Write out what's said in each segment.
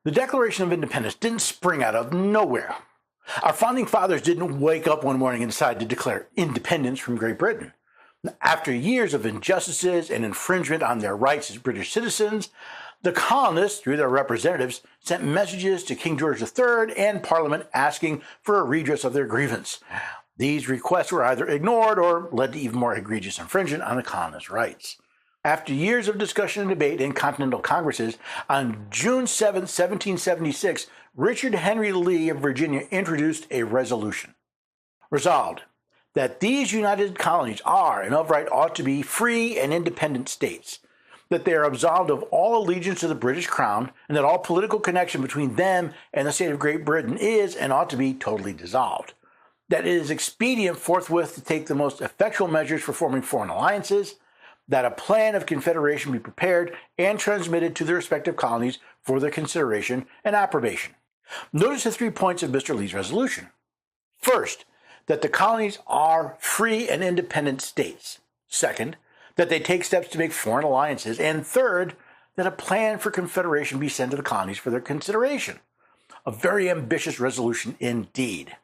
The Declaration of Independence didn't spring out of nowhere. Our founding fathers didn't wake up one morning and decide to declare independence from Great Britain. After years of injustices and infringement on their rights as British citizens, the colonists, through their representatives, sent messages to King George III and Parliament asking for a redress of their grievance. These requests were either ignored or led to even more egregious infringement on the colonists' rights. After years of discussion and debate in continental congresses, on June 7, 1776, Richard Henry Lee of Virginia introduced a resolution. Resolved, that these united colonies are and of right ought to be free and independent states, that they are absolved of all allegiance to the British crown, and that all political connection between them and the state of Great Britain is and ought to be totally dissolved, that it is expedient forthwith to take the most effectual measures for forming foreign alliances, that a plan of confederation be prepared and transmitted to the respective colonies for their consideration and approbation. Notice the 3 points of Mr. Lee's resolution. First, that the colonies are free and independent states. Second, that they take steps to make foreign alliances. And third, that a plan for confederation be sent to the colonies for their consideration. A very ambitious resolution indeed.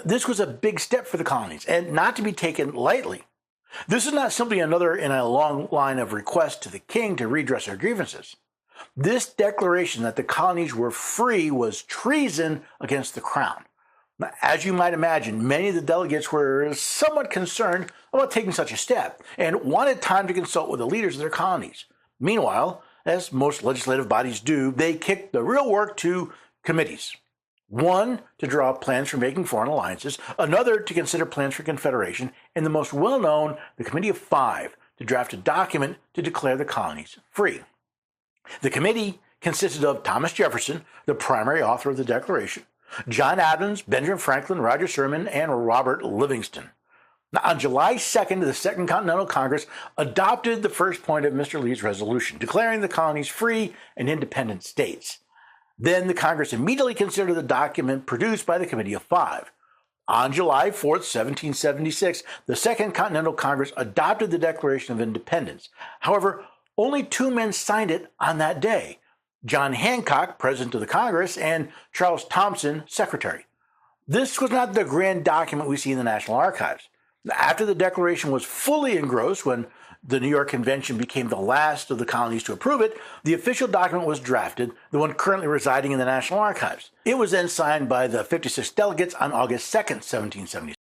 This was a big step for the colonies, and not to be taken lightly. This is not simply another in a long line of requests to the king to redress their grievances. This declaration that the colonies were free was treason against the crown. Now, as you might imagine, many of the delegates were somewhat concerned about taking such a step and wanted time to consult with the leaders of their colonies. Meanwhile, as most legislative bodies do, they kicked the real work to committees. One to draw up plans for making foreign alliances, another to consider plans for confederation, and the most well-known, the Committee of Five, to draft a document to declare the colonies free. The committee consisted of Thomas Jefferson, the primary author of the Declaration, John Adams, Benjamin Franklin, Roger Sherman, and Robert Livingston. Now, on July 2nd, the Second Continental Congress adopted the first point of Mr. Lee's resolution, declaring the colonies free and independent states. Then the Congress immediately considered the document produced by the Committee of Five. On July 4th, 1776, the Second Continental Congress adopted the Declaration of Independence. However, only 2 men signed it on that day: John Hancock, President of the Congress, and Charles Thomson, Secretary. This was not the grand document we see in the National Archives. After the Declaration was fully engrossed, when the New York Convention became the last of the colonies to approve it, the official document was drafted, the one currently residing in the National Archives. It was then signed by the 56 delegates on August 2nd, 1776.